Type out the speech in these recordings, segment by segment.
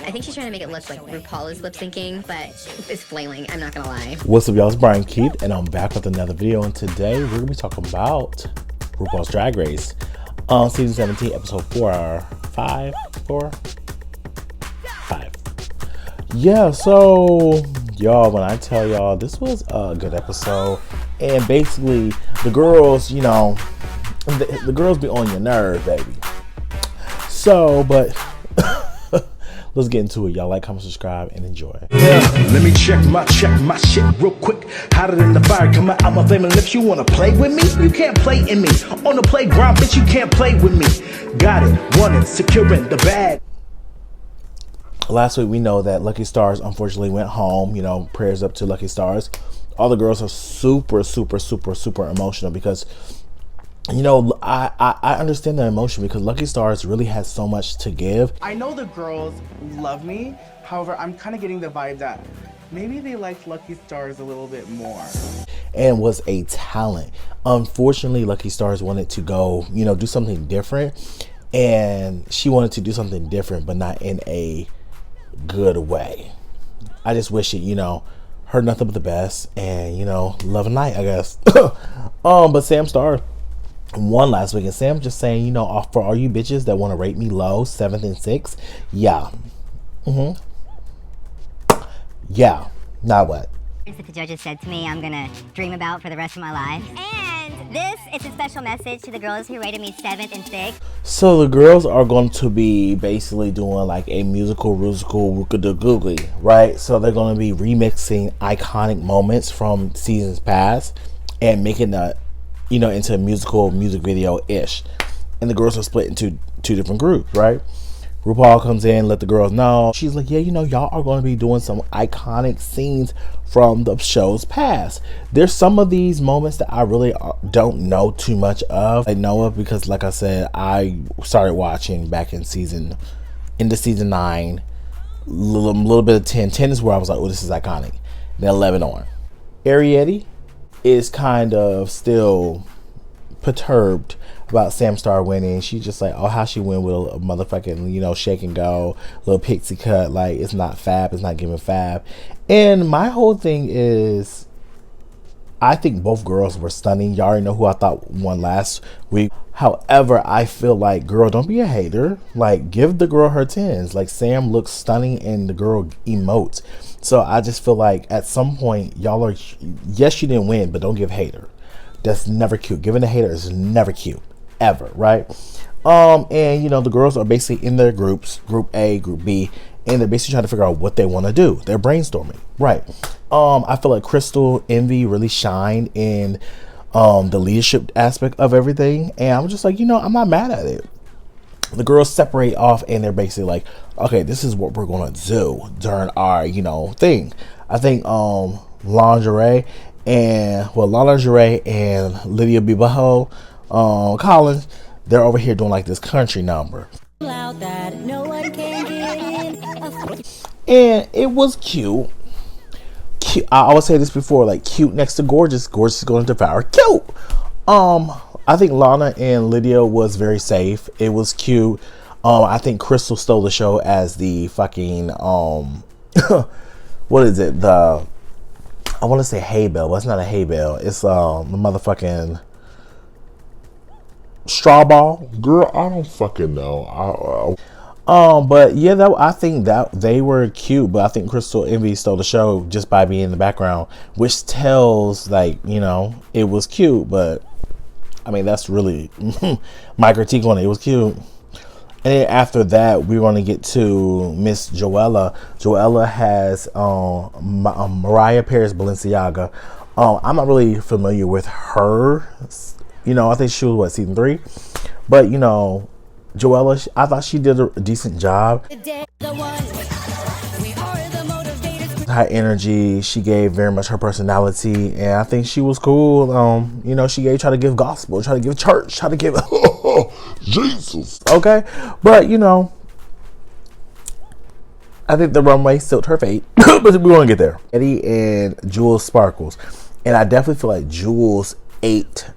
I think she's trying to make it look like Rupaul is lip syncing, but it's flailing. I'm not gonna lie. What's up, y'all? It's Brian Keith, and I'm back with another video. And today we're gonna be talking about RuPaul's Drag Race, season 17, episode 5. Yeah. So, y'all, when I tell y'all this was a good episode, and basically the girls, you know, the girls be on your nerve, baby. So, but let's get into it. Y'all like, comment, subscribe, and enjoy. Yeah, let me check my shit real quick. Hotter than the fire coming out my flame. And if you wanna play with me, you can't play in me. On the playground, bitch, you can't play with me. Got it, won it, securing the bag. Last week we know that Lucky Stars unfortunately went home. You know, prayers up to Lucky Stars. All the girls are super emotional because, you know, I understand their emotion because Lucky Stars really has so much to give. I know the girls love me. However, I'm kind of getting the vibe that maybe they liked Lucky Stars a little bit more. And was a talent. Unfortunately, Lucky Stars wanted to go, you know, do something different. And she wanted to do something different, but not in a good way. I just wish it, you know, heard nothing but the best. And, you know, love and light, I guess. But Sam Star won last week, and Sam just saying, you know, for all you bitches that want to rate me low, 7th and 6th, yeah, yeah, now what? That the judges said to me I'm gonna dream about for the rest of my life. And this is a special message to the girls who rated me 7th and 6th. So the girls are going to be basically doing like a musical googly, right? So they're going to be remixing iconic moments from seasons past and making that, you know, into a music video-ish. And the girls are split into two different groups, right? RuPaul comes in, let the girls know. She's like, yeah, you know, y'all are going to be doing some iconic scenes from the show's past. There's some of these moments that I really don't know too much of. I know of because, like I said, I started watching back into season 9, little bit of 10. 10 is where I was like, oh, this is iconic. Then 11 on. Ariete is kind of still perturbed about Sam Star winning. She's just like, oh, how she win with a motherfucking, you know, shake and go, little pixie cut, like it's not fab, it's not giving fab. And my whole thing is, I think both girls were stunning. Y'all already know who I thought won last week. However, I feel like, girl, don't be a hater. Like, give the girl her 10s. Like, Sam looks stunning and the girl emotes. So I just feel like at some point, y'all are, yes, she didn't win, but don't give hater. That's never cute. Giving a hater is never cute, ever, right? And you know, the girls are basically in their groups, group A, group B, and they're basically trying to figure out what they want to do. They're brainstorming, right? I feel like Crystal, Envy really shined in the leadership aspect of everything, and I'm just like, you know, I'm not mad at it. The girls separate off, and they're basically like, okay, this is what we're gonna do during our, you know, thing. I think Lingerie and Lydia Bibaho, Collins, they're over here doing like this country number. Loud that no one can get in. And it was cute. I always say this before, like cute next to gorgeous. Gorgeous is going to devour cute. I think Lana and Lydia was very safe. It was cute. I think Crystal stole the show as the fucking what is it? I want to say hay bale, but it's not a hay bale. It's the motherfucking straw ball. Girl, I don't fucking know. But yeah, I think that they were cute, but I think Crystal Envy stole the show just by being in the background, which tells, like, you know, it was cute, but I mean, that's really my critique on it. It was cute. And then after that, we're going to get to Miss Joella. Joella has Mariah Paris Balenciaga. I'm not really familiar with her. You know, I think she was, what, season 3? But, you know, Joella, I thought she did a decent job. High energy. She gave very much her personality, and I think she was cool. You know, try to give gospel, try to give church, try to give Jesus. Okay, but you know, I think the runway sealed her fate. But we want to get there. Eddie and Jules Sparkles, and I definitely feel like Jules ate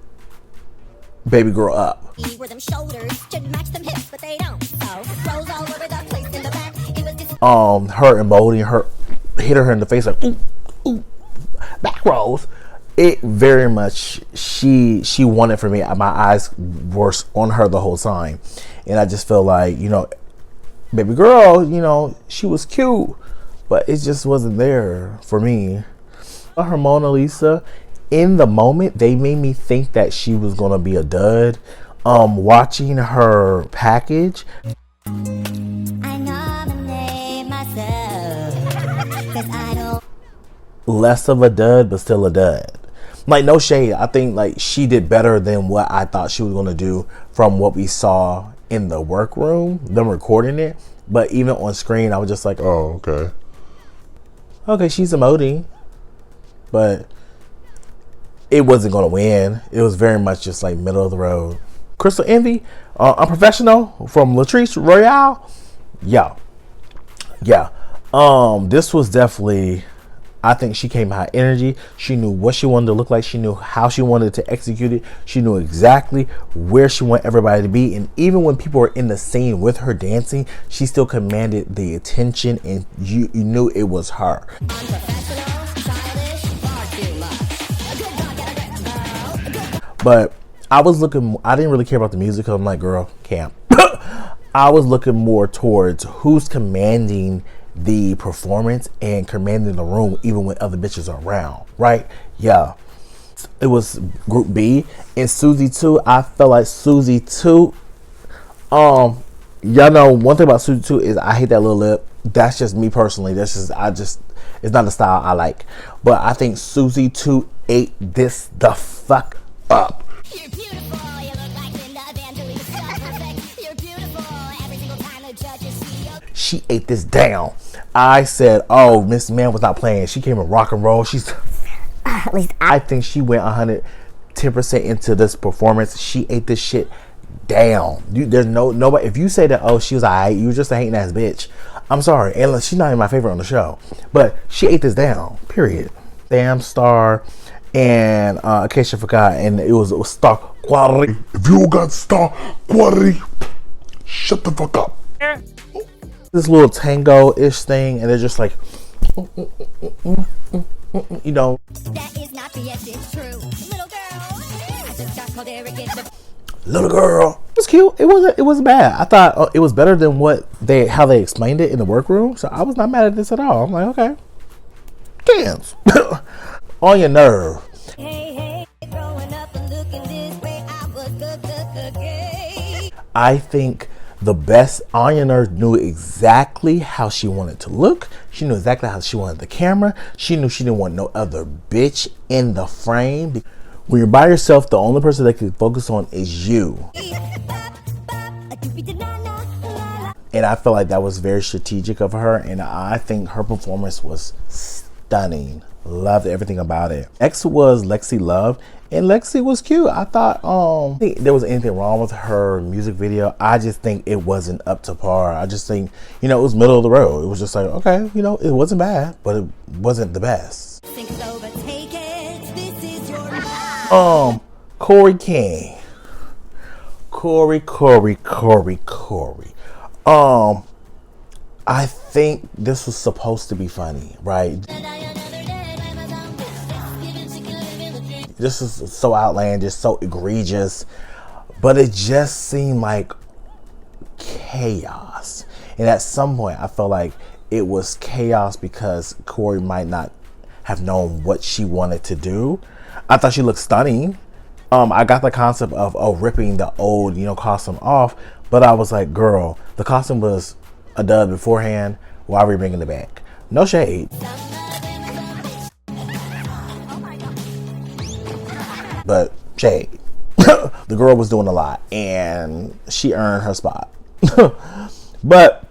baby girl up. Where them shoulders should match them hips, but they don't. So rolls all over the place in the back. It was just her emoting, her hit her in the face like ooh, ooh, back rolls. It very much she wanted for me. My eyes were on her the whole time, and I just felt like, you know, baby girl, you know, she was cute, but it just wasn't there for me. Her Mona Lisa, in the moment, they made me think that she was gonna be a dud. Watching her package, I nominate myself, 'cause I don't. less of a dud, but still a dud. Like, no shade. I think like she did better than what I thought she was gonna do from what we saw in the workroom, them recording it. But even on screen, I was just like, Oh, okay. she's emoting, but it wasn't gonna win. It was very much just like middle of the road. Crystal Envy, Unprofessional from Latrice Royale. Yeah. This was definitely, I think she came high energy. She knew what she wanted to look like. She knew how she wanted to execute it. She knew exactly where she wanted everybody to be. And even when people were in the scene with her dancing, she still commanded the attention, and you knew it was her. But I didn't really care about the music. I'm like, girl, camp. I was looking more towards who's commanding the performance and commanding the room even when other bitches are around, right? Yeah. It was Group B. And Susie 2, I felt like Susie 2, y'all know one thing about Susie 2 is I hate that little lip. That's just me personally. It's not the style I like. But I think Susie 2 ate this the fuck up. You're beautiful, you look like Linda Evangelista. Perfect. You're beautiful, every single time the judges see you. She ate this down. I said, oh, Miss Man was not playing. She came in rock and roll. At least I think she went 110% into this performance. She ate this shit down. There's nobody. If you say that, oh, she was alright, you were just a hating ass bitch. I'm sorry, and she's not even my favorite on the show, but she ate this down. Period. Damn Star and Acacia forgot, and it was Star Quality. If you got star quality, shut the fuck up. This little tango-ish thing, and they're just like, you know. that is not BS, it's true. Little girl, I just got called arrogant. Little girl. It was cute. It wasn't bad. I thought it was better than how they explained it in the workroom. So I was not mad at this at all. I'm like, okay. Dance. On your nerve. Hey, growing up and looking this way, I was gay. I think the best On Your Nerve knew exactly how she wanted to look. She knew exactly how she wanted the camera. She knew she didn't want no other bitch in the frame. When you're by yourself, the only person that can focus on is you. And I feel like that was very strategic of her, and I think her performance was stunning. Loved everything about it. Next was Lexi Love, and Lexi was cute. I thought I think there was anything wrong with her music video. I just think it wasn't up to par. I just think, it was middle of the road. It was just like, okay, it wasn't bad, but it wasn't the best. Corey King. Corey. I think this was supposed to be funny, right? This is so outlandish, so egregious, but it just seemed like chaos. And at some point, I felt like it was chaos because Corey might not have known what she wanted to do. I thought she looked stunning. I got the concept of ripping the old, costume off, but I was like, girl, the costume was a dud beforehand. Why are we bringing it back? No shade. But shade. The girl was doing a lot, and she earned her spot. But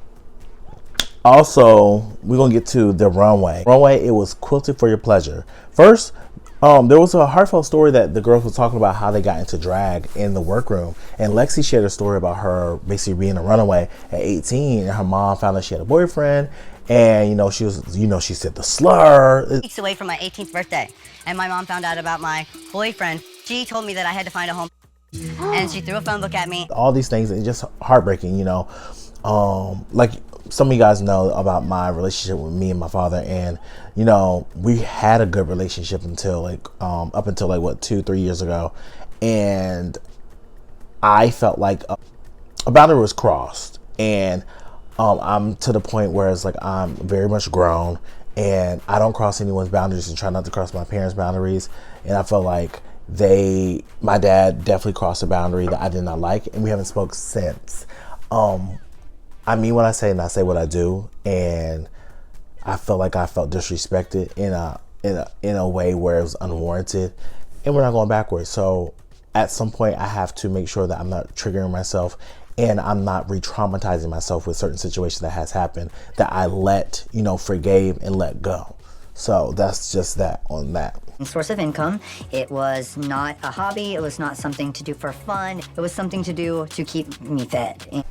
also, we're gonna get to the runway. Runway, it was quilted for your pleasure. First, there was a heartfelt story that the girls were talking about how they got into drag in the workroom, and Lexi shared a story about her basically being a runaway at 18, and her mom found out she had a boyfriend, and she was, she said the slur. Weeks away from my 18th birthday, and my mom found out about my boyfriend. She told me that I had to find a home, and she threw a phone book at me. All these things, and just heartbreaking, like some of you guys know about my relationship with me and my father, and you know, we had a good relationship until like up until like what 2-3 years ago, and I felt like a boundary was crossed, and I'm to the point where it's like I'm very much grown, and I don't cross anyone's boundaries and try not to cross my parents' boundaries. And I felt like my dad definitely crossed a boundary that I did not like, and we haven't spoke since. I mean what I say and I say what I do, and I felt like I felt disrespected in a way where it was unwarranted, and we're not going backwards. So at some point I have to make sure that I'm not triggering myself and I'm not re-traumatizing myself with certain situations that has happened that I forgave and let go. So that's just that on that. Source of income. It was not a hobby. It was not something to do for fun. It was something to do to keep me fed.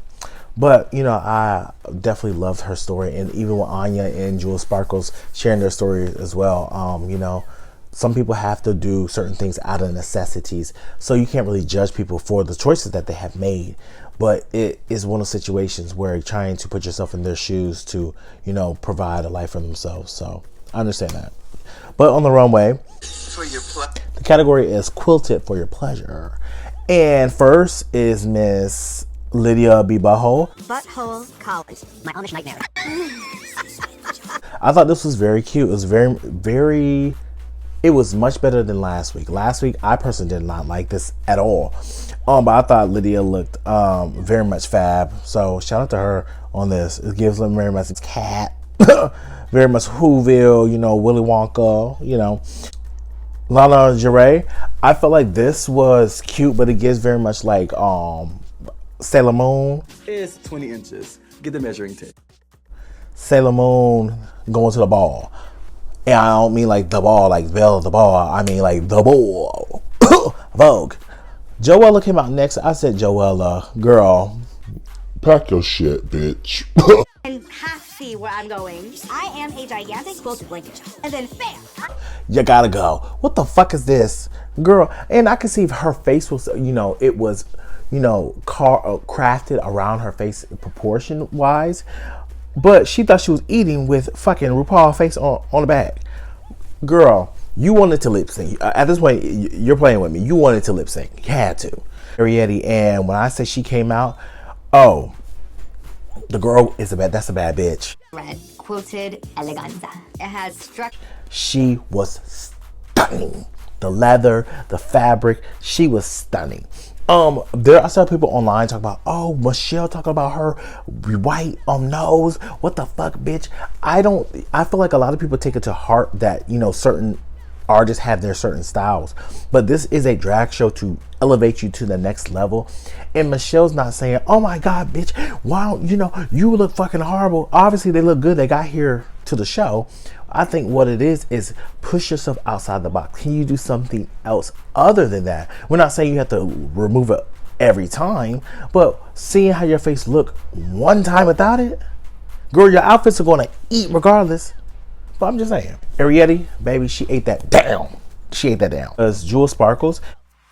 But, you know, I definitely loved her story. And even with Anya and Jewel Sparkles sharing their story as well, you know, some people have to do certain things out of necessities. So you can't really judge people for the choices that they have made. But it is one of those situations where you're trying to put yourself in their shoes to, you know, provide a life for themselves. So I understand that. But on the runway, the category is quilted for your pleasure. And first is Miss Lydia B. Butthole. Butthole College. My Amish nightmare. I thought this was very cute. It was very, it was much better than last week. Last week, I personally did not like this at all. But I thought Lydia looked very much fab. So shout out to her on this. It gives them very much cat, very much Whoville, you know, Willy Wonka, you know. Lana Jure, I felt like this was cute, but it gives very much like Sailor Moon. It's 20 inches. Get the measuring tape. Sailor Moon going to the ball. And I don't mean like the ball, like Belle the ball. I mean like the ball. Vogue. Joella came out next. I said, Joella, girl, Pack your shit, bitch. And half see where I'm going. I am a gigantic quilted blanket. And then bam! you gotta go. What the fuck is this? Girl, and I can see if her face was, you know, it was, you know, crafted around her face proportion-wise. But she thought she was eating with fucking Rupaul face on the back. Girl, you wanted to lip sync. At this point, you're playing with me. You wanted to lip sync. You had to. Ariete, and when I say she came out, oh, the girl is that's a bad bitch. Red, quilted eleganza. It has structure. She was stunning. The leather, the fabric, she was stunning. There are some people online talking about, oh, Michelle talking about her white nose. What the fuck, bitch? I feel like a lot of people take it to heart that, you know, certain artists have their certain styles. But this is a drag show to elevate you to the next level. And Michelle's not saying, oh my God, bitch, why don't, you know, you look fucking horrible. Obviously, they look good. They got here to the show. I think what it is push yourself outside the box. Can you do something else other than that? We're not saying you have to remove it every time, but seeing how your face look one time without it, girl, your outfits are going to eat regardless. But I'm just saying, Ariete, baby, she ate that down. She ate that down. As Jewel Sparkles.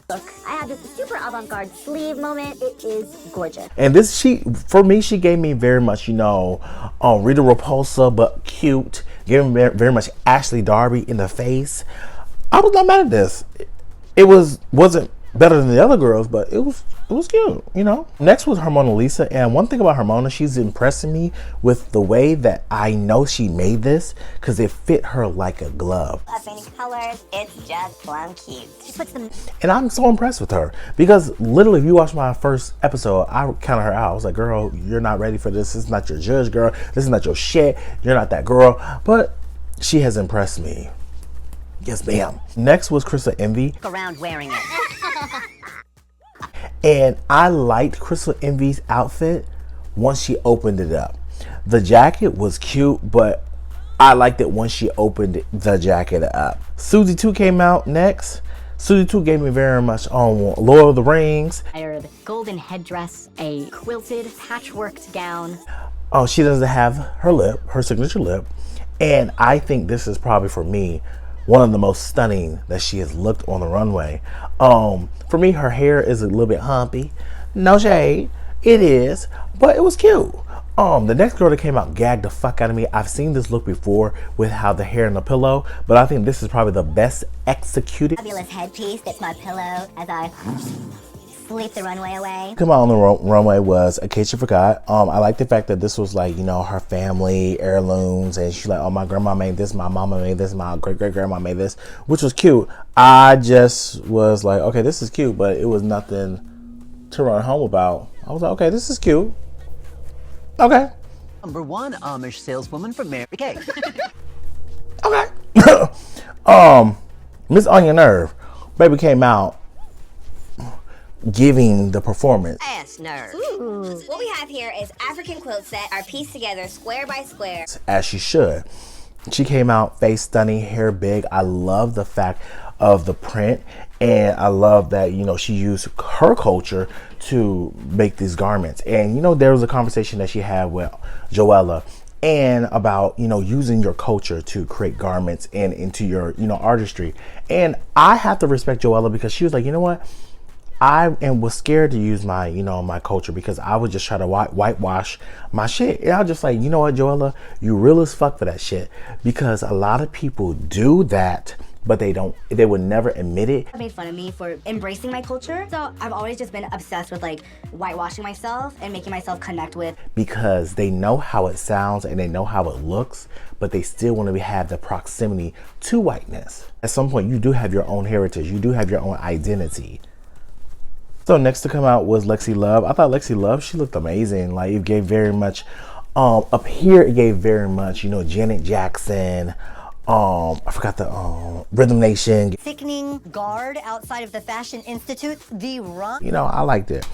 Look, I have this super avant-garde sleeve moment. It is gorgeous. And this, for me, she gave me very much, you know, Rita Repulsa, but cute. Giving very much Ashley Darby in the face. I was not mad at this. It wasn't better than the other girls, but it was cute, you know. Next was Hermona Lisa, and one thing about Hermona, she's impressing me with the way that I know she made this, because it fit her like a glove. Of many colors, it's just plum cute. She puts them. And I'm so impressed with her, because literally, if you watch my first episode, I counted her out. I was like, girl, you're not ready for this. This is not your judge, girl. This is not your shit. You're not that girl. But she has impressed me. Yes, ma'am. Next was Crystal Envy. Around wearing it. And I liked Crystal Envy's outfit once she opened it up. The jacket was cute, but I liked it once she opened the jacket up. Susie 2 came out next. Susie 2 gave me very much on Lord of the Rings. Golden headdress, a quilted, patchworked gown. Oh, she doesn't have her signature lip. And I think this is probably, for me, one of the most stunning that she has looked on the runway. For me, her hair is a little bit humpy. No shade. It is. But it was cute. The next girl that came out gagged the fuck out of me. I've seen this look before with how the hair in the pillow, but I think this is probably the best executed. Fabulous headpiece that's my pillow as I sleep the runway away. Come out on the runway was Acacia Forgot. I like the fact that this was like, you know, her family heirlooms, and she's like, oh, my grandma made this, my mama made this, my great-great-grandma made this, which was cute. I just was like, okay, this is cute, but it was nothing to run home about. I was like, okay, this is cute. Okay. #1 Amish saleswoman from Mary Kay. Okay. Miss On Your Nerve, baby came out giving the performance. Ass nerve. Ooh. What we have here is African quilt set, are pieced together square by square. As she should. She came out face stunning, hair big. I love the fact of the print, and I love that, you know, she used her culture to make these garments. And, you know, there was a conversation that she had with Joella and about, you know, using your culture to create garments and into your, you know, artistry. And I have to respect Joella because she was like, you know what? I was scared to use my, you know, my culture because I would just try to whitewash my shit. And I was just like, you know what, Joella, you real as fuck for that shit, because a lot of people do that, but they would never admit it. Made fun of me for embracing my culture. So I've always just been obsessed with like whitewashing myself and making myself connect with. Because they know how it sounds and they know how it looks, but they still want to have the proximity to whiteness. At some point, you do have your own heritage. You do have your own identity. So next to come out was Lexi Love. I thought Lexi Love, she looked amazing. Like, it gave very much, up here it gave very much, you know, Janet Jackson. I forgot the Rhythm Nation. Sickening guard outside of the Fashion Institute. The run. You know, I liked it.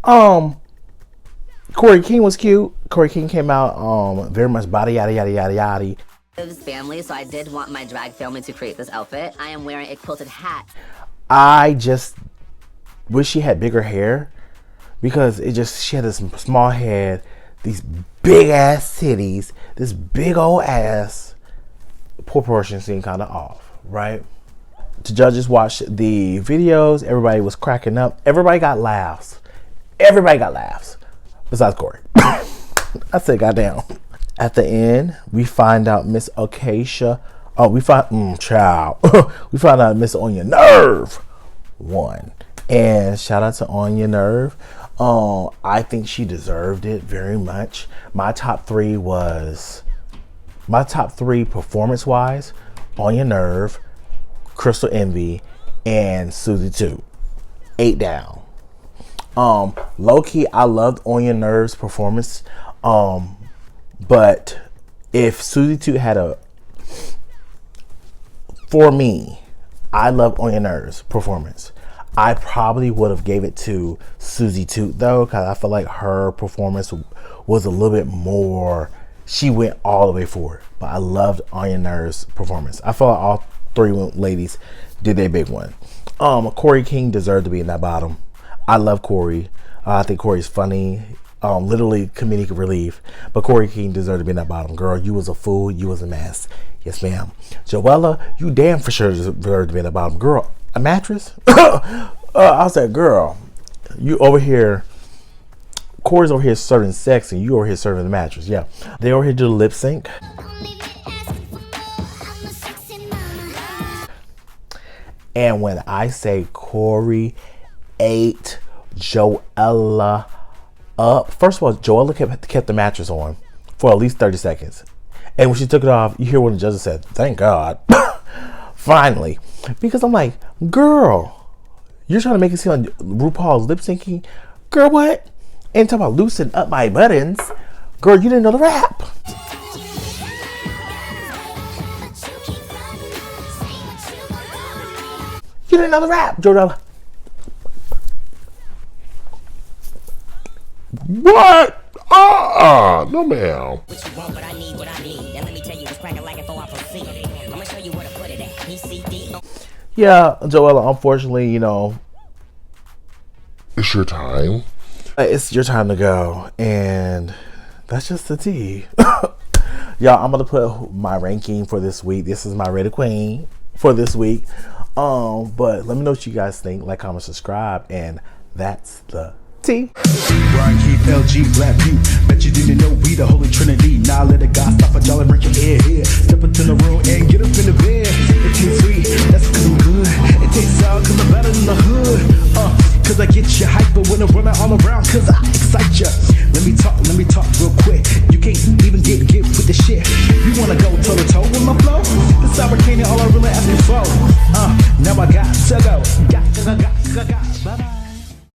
Corey King was cute. Corey King came out very much body yada yada yada yada. His family, so I did want my drag family to create this outfit. I am wearing a quilted hat. I just wish she had bigger hair, because she had this small head, these big ass titties, this big old ass. Proportion seemed kind of off, right? The judges watched the videos. Everybody was cracking up. Everybody got laughs. Everybody got laughs, besides Corey. I said, goddamn. At the end, we find out Miss Acacia. Oh, we find child. We find out Miss On Your Nerve won. And shout out to On Your Nerve. I think she deserved it very much. My top three performance-wise: On Your Nerve, Crystal Envy, and Susie 2. 8 down. Low-key, I loved On Your Nerve's performance. But if Susie 2 had for me, I love On Your Nerve's performance. I probably would have gave it to Susie 2 though, because I feel like her performance was a little bit more. She went all the way for it, but I loved On Your Nerve's performance. I feel like all three ladies did their big one. Corey King deserved to be in that bottom. I love Corey. I think Corey's funny, literally comedic relief. But Corey King deserved to be in that bottom. Girl, you was a fool. You was a mess. Yes, ma'am. Joella, you damn for sure deserved to be in that bottom. Girl, a mattress? I was like, girl, you over here. Corey's over here serving sex and you over here serving the mattress. Yeah. They over here do the lip sync. And when I say Corey ate Joella up, first of all, Joella kept the mattress on for at least 30 seconds. And when she took it off, you hear what the judges said, thank God. Finally. Because I'm like, girl, you're trying to make it seem like RuPaul's lip syncing? Girl, what? And talk about loosen up my buttons. Girl, you didn't know the rap. You didn't know the rap, Joella. What? No ma'am. Yeah, Joella, unfortunately, you know, It's your time. it's your time to go, and that's just the tea. Y'all, I'm gonna put my ranking for this week. This is my rated queen for this week. But let me know what you guys think. Like, comment, subscribe, and that's the tea. Brian Keith, LG, Black Butte. Bet you didn't You know we the holy trinity. Now let the God stop a jolly, break your ear here. Step into the room and get up in the bed. It tastes sweet, that's cause I'm good. It tastes sour cause I'm better than the hood. Cause I get you hyper when I'm running all around, cause I excite ya. Let me talk real quick. You can't even get with the shit. You wanna go toe to toe with my flow? This American all I really asking for. Now I got to go. Got